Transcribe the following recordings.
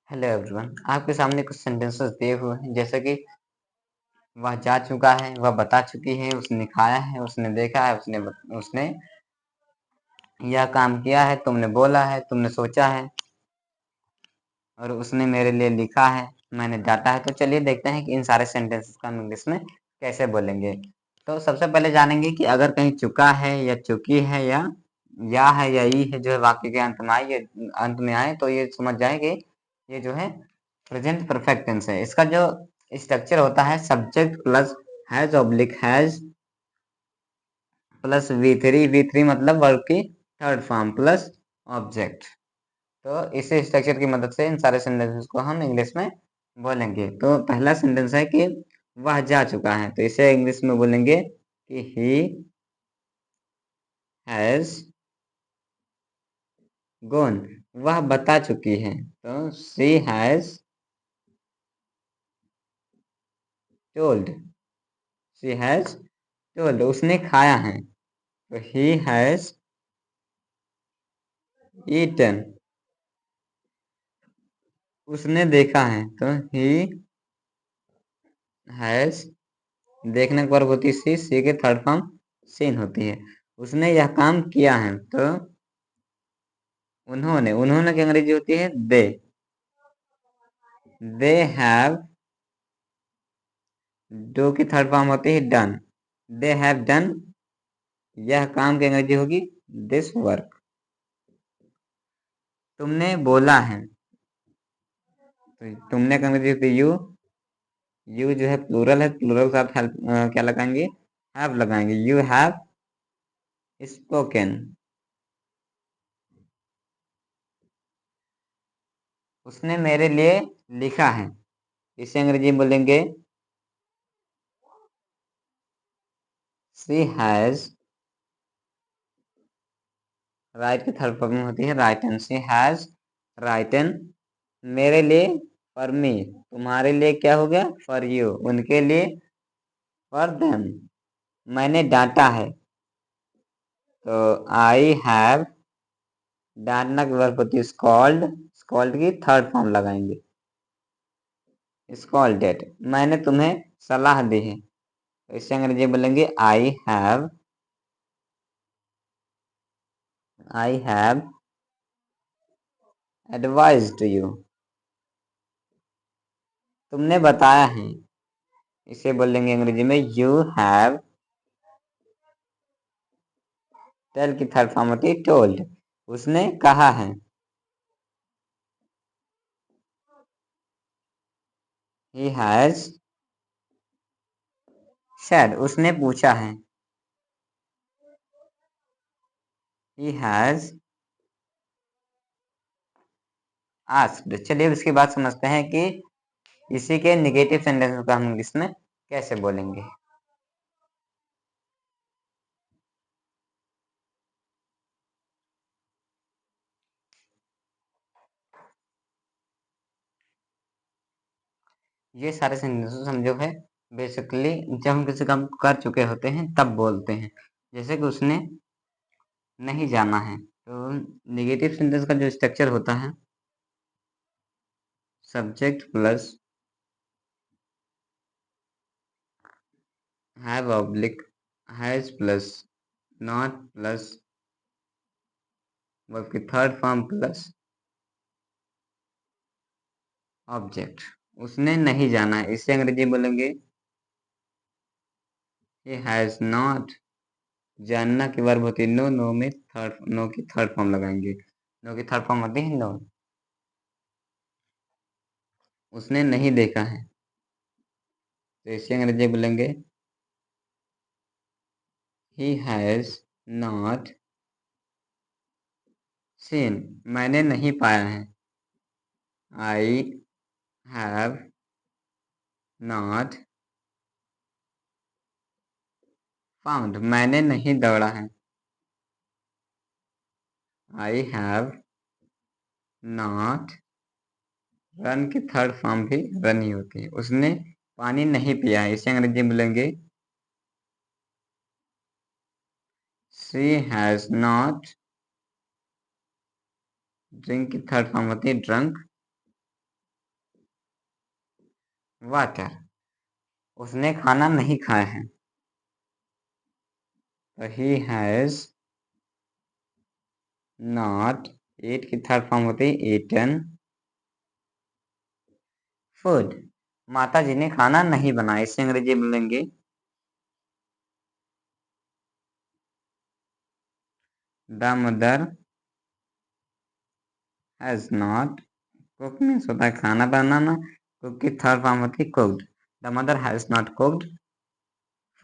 Hello everyone, आपके सामने कुछ सेंटेंसेस दिए हुए हैं जैसे कि वह जा चुका है, वह बता चुकी है, उसने खाया है, उसने देखा है, उसने यह काम किया है, तुमने बोला है, तुमने सोचा है और उसने मेरे लिए लिखा है, मैंने डांटा है। तो चलिए देखते हैं कि इन सारे सेंटेंसेस का हम इंग्लिश में कैसे बोलेंगे। तो सबसे पहले जानेंगे कि अगर कहीं चुका है या चुकी है या है या ई है जो है वाक्य के अंत में आए, ये अंत में आए तो ये समझ जाए कि ये जो है प्रेजेंट परफेक्ट टेंस है। इसका जो स्ट्रक्चर होता है subject plus has oblique has plus we three मतलब वर्ब की थर्ड फॉर्म प्लस ऑब्जेक्ट। तो इस स्ट्रक्चर की मदद से इन सारे सेंटेंसेस को हम इंग्लिश में बोलेंगे। तो पहला सेंटेंस है कि वह जा चुका है, तो इसे इंग्लिश में बोलेंगे कि ही हैज गॉन। वह बता चुकी है, तो she has told. She has told. उसने खाया है, तो ही हैज ईटन। उसने देखा है, तो ही हैज। देखने के वर्ब होती है सी के थर्ड फॉर्म सीन होती है। उसने यह काम किया है, तो उन्होंने। उन्होंने की अंग्रेजी होती है दे हैव। डू की थर्ड फॉर्म होती है डन। They have done. यह काम की अंग्रेजी होगी दिस वर्क। तुमने बोला है, तो तुमने की अंग्रेजी होती है यू। यू जो है प्लूरल है, प्लूरल के साथ हेल्प क्या लगाएंगे, हैव लगाएंगे। You have spoken. उसने मेरे लिए लिखा है, इसे अंग्रेजी में बोलेंगे शी हैज। राइट की थर्ड फॉर्म होती है राइटन। शी हैज राइटन मेरे लिए, फॉर मी। तुम्हारे लिए क्या हो गया, फॉर यू। उनके लिए, फॉर देम। मैंने डांटा है, तो आई हैव। डांटना की वर्ब होती है स्कॉल्ड। स्कॉल्ड की थर्ड फॉर्म लगाएंगे स्कॉल्डेड। मैंने तुम्हें सलाह दी है, तो इससे अंग्रेजी बोलेंगे आई हैव एडवाइज्ड यू। तुमने बताया है, इसे बोलेंगे अंग्रेजी में यू हैव। टेल की थर्ड फॉर्म होती है टोल्ड। उसने कहा है, ही हैज सेड। उसने पूछा है, ही हैज आस्क्ड। चलिए इसके बाद समझते हैं कि इसी के निगेटिव सेंटेंस को हम इंग्लिश में कैसे बोलेंगे। ये सारे सेंटेंसेस हम जो है बेसिकली जब हम किसी काम कर चुके होते हैं तब बोलते हैं। जैसे कि उसने नहीं जाना है, तो निगेटिव सेंटेंस का जो स्ट्रक्चर होता है subject plus have oblique has plus not plus verb की थर्ड फॉर्म प्लस ऑब्जेक्ट। उसने नहीं जाना है, इससे अंग्रेजी बोलेंगे ही हैज नॉट। जानना की वर्ब होती है नो। नो की थर्ड फॉर्म लगाएंगे। नो की थर्ड फॉर्म होती है नो। उसने नहीं देखा है, तो इससे अंग्रेजी बोलेंगे ही हैज नॉट सीन। मैंने नहीं पाया है, आई हैव नॉट फाउंड। मैंने नहीं दौड़ा है, आई हैव नॉट रन की थर्ड फॉर्म भी रन ही होती है। उसने पानी नहीं पिया है, इसे अंग्रेजी में बोलेंगे शी हैज नॉट। ड्रिंक की थर्ड फॉर्म होती है ड्रंक। वाटर। उसने खाना नहीं खाया है, तो ही हैज नॉट, ईट की थर्ड फॉर्म होती है ईटन फूड। माता जी ने खाना नहीं बनाया, इससे अंग्रेजी बोलेंगे the mother has not, cook means होता है खाना बनाना, कुक की थर्ड फॉर्म होती है cooked. The mother has not cooked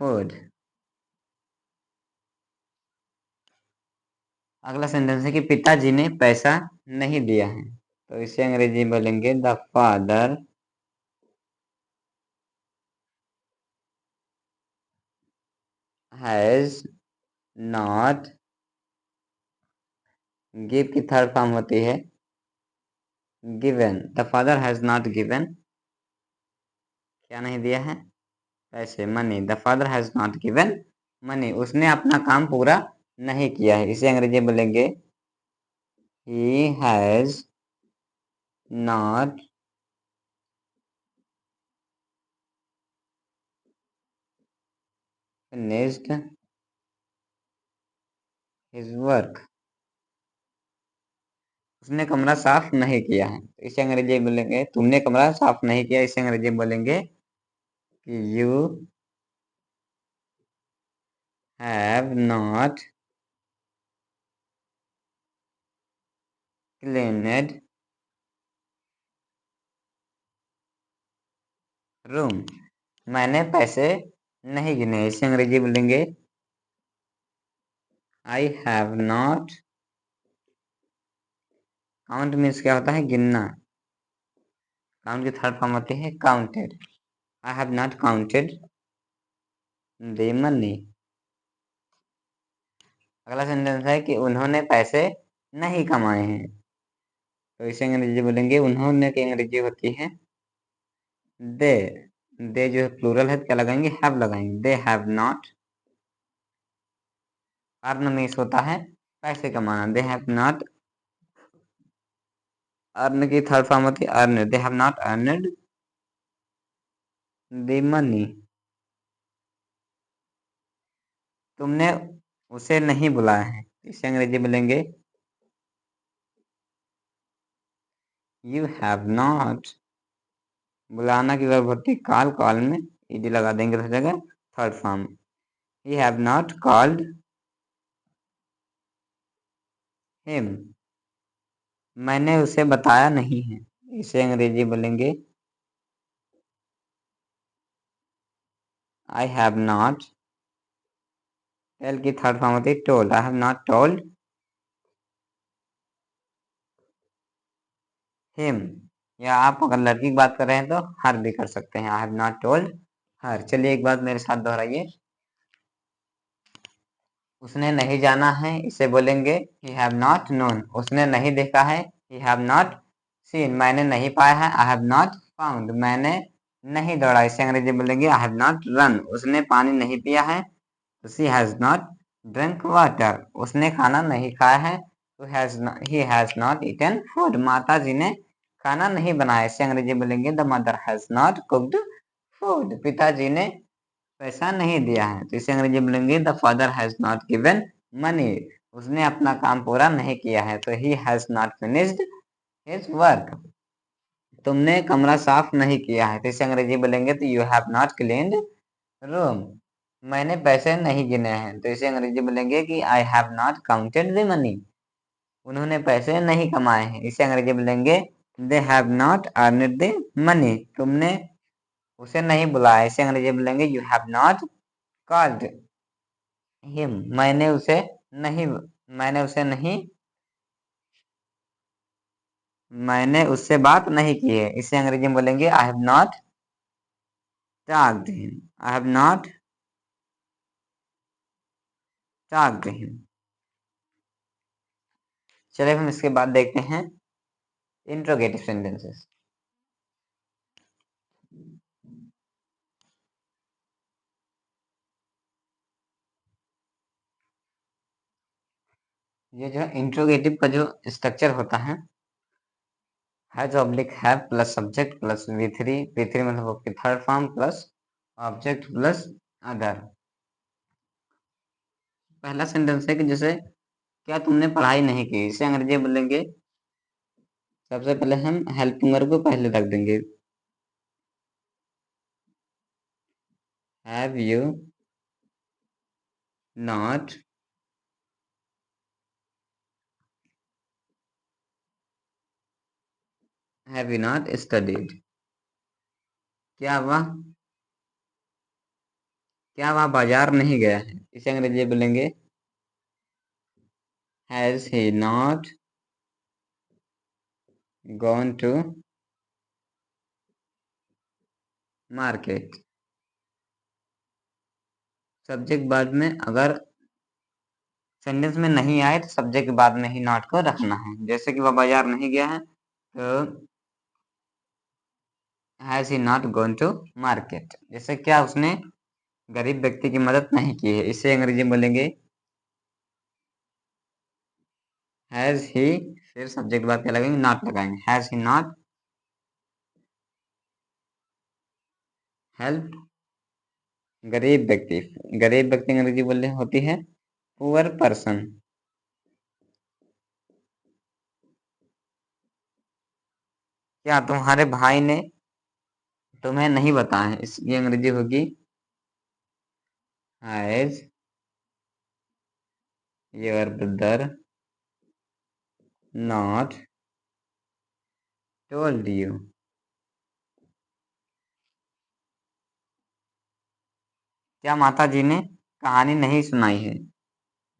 food. अगला सेंटेंस है कि पिताजी ने पैसा नहीं दिया है, तो इसे अंग्रेजी बोलेंगे the father has not, give की थर्ड फॉर्म होती है given. The father has not given, क्या नहीं दिया है, पैसे, money. The father has not given money, उसने अपना काम पूरा नहीं किया है, इसे अंग्रेजी बोलेंगे ही has not finished his work. उसने कमरा साफ नहीं किया है, तो इसे अंग्रेजी बोलेंगे तुमने कमरा साफ नहीं किया, इसे अंग्रेजी बोलेंगे कि यू हैव नॉट क्लीनेड रूम। मैंने पैसे नहीं गिने, इसे अंग्रेजी बोलेंगे I have not, count means क्या होता है, गिनना। काउंट की थर्ड फॉर्म होती है counted. I have not counted the money. अगला सेंटेंस है कि उन्होंने पैसे नहीं कमाए हैं, तो इसे अंग्रेजी बोलेंगे उन्होंने की अंग्रेजी होती है दे। दे जो है प्लूरल है, क्या लगाएंगे, हैव लगाएंगे। They have not. Earn means होता है पैसे कमाना। दे हैव नॉट, अर्न की थर्ड फॉर्म होती है earn. They have not earned the money. तुमने उसे नहीं बुलाया है, इसे अंग्रेजी बोलेंगे यू हैव नॉट। बुलाना की वर्ब होती है कॉल, कॉल में ईडी लगा देंगे हर जगह, third form. You have not called him, मैंने उसे बताया नहीं है, इसे अंग्रेजी बोलेंगे आई हैव नॉट। टेल की थर्ड फॉर्म होती है told. I have not told him, या आप अगर लड़की की बात कर रहे हैं तो हर भी कर सकते हैं, I have not told her. चलिए एक बात मेरे साथ दोहराइए, उसने नहीं जाना है, इसे बोलेंगे ही हैव नॉट नोन। उसने नहीं देखा है, ही हैव नॉट सीन। मैंने नहीं पाया है, आई हैव नॉट फाउंड। मैंने नहीं दौड़ा, इसे अंग्रेजी बोलेंगे आई हैव नॉट रन। उसने पानी नहीं पिया है, तो she has not drink water. उसने खाना नहीं खाया है, तो he has not eaten food. माता जी ने खाना नहीं बनाया, इसे अंग्रेजी बोलेंगे the mother has not cooked food. पिताजी ने पैसा नहीं दिया है, तो इसे अंग्रेजी बोलेंगे the father has not given money. उसने अपना काम पूरा नहीं किया है, तो he has not finished his work. तुमने कमरा साफ नहीं किया है, तो इसे अंग्रेजी बोलेंगे तो you have not cleaned room. मैंने पैसे नहीं गिने हैं, तो इसे अंग्रेजी बोलेंगे कि I have not counted the money. उन्होंने पैसे नहीं कमाए हैं, इसे अंग्रेजी बोलेंगे they have not earned the money. तुमने उसे नहीं बुलाया, इसे अंग्रेजी बोलेंगे you have not called him. नहीं मैंने उसे नहीं मैंने उससे बात नहीं की है, इसे अंग्रेजी में बोलेंगे I have not talked him. I have not talked him. चलिए हम इसके बाद देखते हैं इंट्रोगेटिव सेंटेंसेस। ये जो इंट्रोगेटिव का जो स्ट्रक्चर होता है, has oblique have plus subject plus V3 मतलब आपकी third form plus object plus other. पहला सेंटेंस है कि जैसे क्या तुमने पढ़ाई नहीं की, इसे अंग्रेजी में बोलेंगे। सबसे पहले हम हेल्पिंग वर्ब को पहले रख देंगे। Have you not studied. क्या वह बाजार नहीं गया है, इसे अंग्रेजी में बोलेंगे has he not gone to market. Subject बाद में अगर सेंटेंस में नहीं आए तो सब्जेक्ट के बाद में ही नॉट को रखना है। जैसे कि वह बाजार नहीं गया है तो has he not gone to market. जैसे क्या उसने गरीब व्यक्ति की मदद नहीं की है, इसे अंग्रेजी में बोलेंगे हैज ही, फिर सब्जेक्ट बाद क्या लगाएंगे, नॉट लगाएंगे। हैज ही नॉट हेल्प गरीब व्यक्ति अंग्रेजी बोलने होती है पुअर पर्सन। क्या तुम्हारे भाई ने तुम्हें नहीं बताया, इसकी अंग्रेजी होगी has your brother not told you. क्या माता जी ने कहानी नहीं सुनाई है,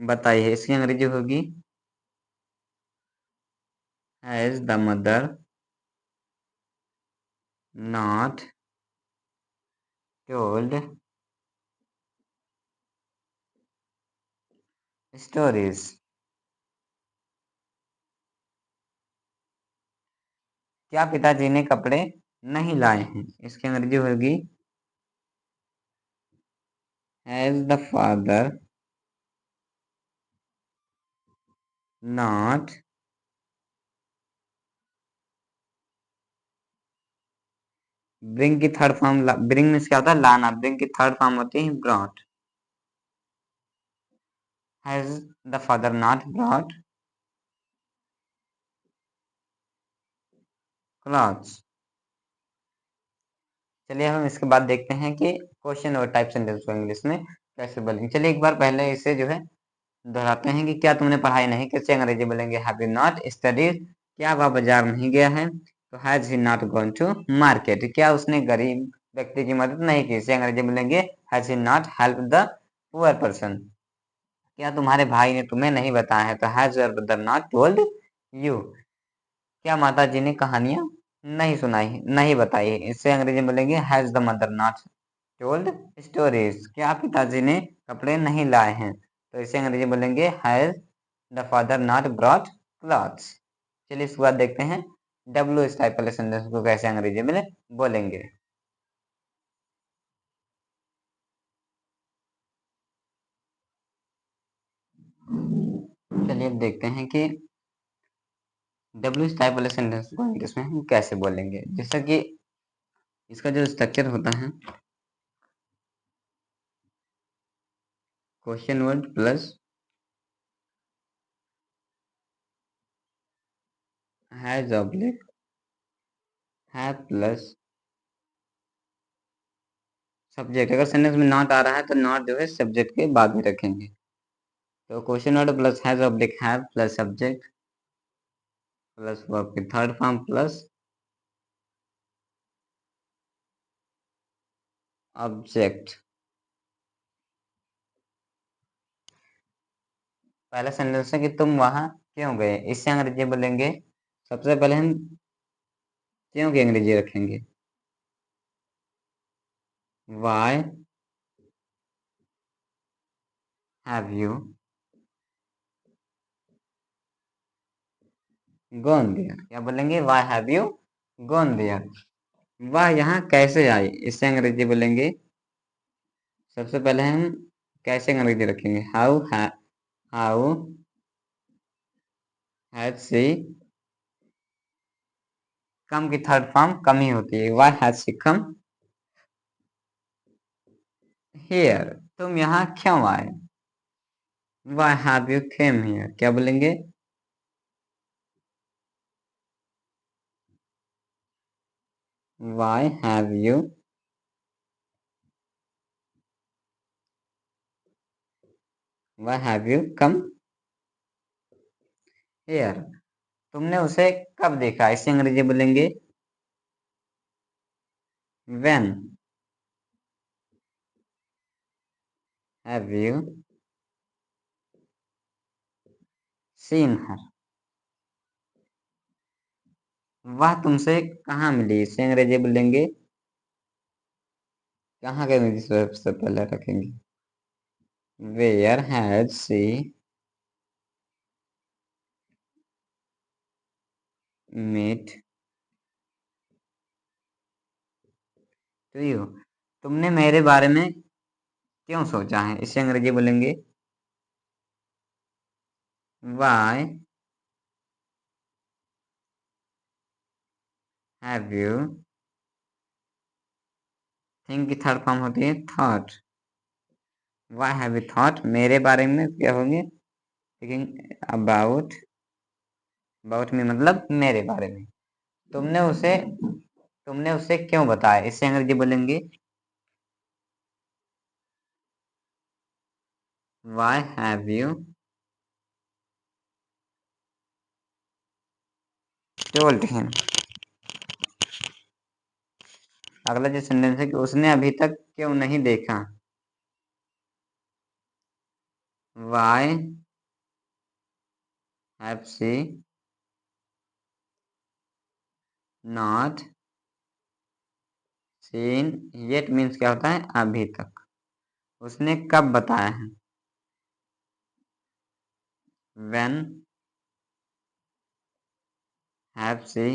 बताई है, इसकी अंग्रेजी होगी has the mother not told stories. क्या पिताजी ने कपड़े नहीं लाए हैं, इसकी अंग्रेजी होगी has the father not bring की थर्ड फॉर्म, ब्रिंग में क्या होता है, लाना। ब्रिंग की थर्ड फॉर्म होती है brought. Has the father not brought clothes. चलिए हम इसके बाद देखते हैं कि क्वेश्चन और टाइप सेंटेंस को इंग्लिश में कैसे बोलेंगे। चलिए एक बार पहले इसे जो है दोहराते हैं कि क्या तुमने पढ़ाई नहीं, कैसे अंग्रेजी बोलेंगे हैव यू नॉट स्टडीड। क्या वह बाजार नहीं गया है, तो has he not gone to market. क्या उसने गरीब व्यक्ति की मदद नहीं की, इसे अंग्रेजी बोलेंगे has he not help the poor person. क्या तुम्हारे भाई ने तुम्हें नहीं बताया है, तो has your brother not told you. क्या माता जी ने कहानियां नहीं बताई है, इससे अंग्रेजी में बोलेंगे has the mother not told stories. क्या पिताजी ने कपड़े नहीं लाए हैं, तो इसे अंग्रेजी में बोलेंगे has the father not brought clothes. चलिए इसके बाद देखते हैं डब्ल्यू इस टाइप वाले सेंटेंस को कैसे अंग्रेजी में बोलेंगे। चलिए अब देखते हैं कि डब्ल्यू इस टाइप वाले सेंटेंस को इंग्लिश में हम कैसे बोलेंगे। जैसा कि इसका जो स्ट्रक्चर होता है question word plus has oblique है प्लस सब्जेक्ट। अगर सेंटेंस में नॉट आ रहा है तो नॉट जो है सब्जेक्ट के बाद में रखेंगे। तो question word plus has oblique have plus subject plus verb की थर्ड फॉर्म प्लस ऑब्जेक्ट। पहला सेंटेंस है कि तुम वहां क्यों गए, इससे अंग्रेजी बोलेंगे। सबसे पहले हम क्यों की अंग्रेजी रखेंगे why have you gone there. क्या बोलेंगे why have you gone there. वह यहाँ कैसे आई, इससे अंग्रेजी बोलेंगे। सबसे पहले हम कैसे अंग्रेजी रखेंगे हाउ हैज सी कम की थर्ड फॉर्म कम ही होती है। Why has she come here, तुम यहाँ क्यों आए। Why have you came here, क्या बोलेंगे। Why have you come here, तुमने उसे कब देखा, इसे अंग्रेजी बोलेंगे when have you seen her, वह तुमसे कहाँ मिली, इसे अंग्रेजी बोलेंगे कहाँ का अंग्रेजी सबसे पहले रखेंगे। Where has she meet to you, तुमने मेरे बारे में क्यों सोचा है, इसे अंग्रेजी बोलेंगे वाई हैव यू, थिंक की थर्ड फॉर्म होती है thought. Y have you thought, मेरे बारे में क्या होंगे, थिंकिंग अबाउट, अबाउट मी मतलब मेरे बारे में। तुमने उसे क्यों बताया, इसे अंग्रेजी बोलेंगे why have you told him. अगला जो सेंटेंस है कि उसने अभी तक क्यों नहीं देखा, why have she not seen yet, means क्या होता है अभी तक। उसने कब बताया है, when have she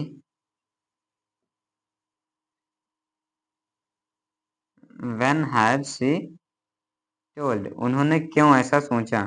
when have she told, उन्होंने क्यों ऐसा सोचा।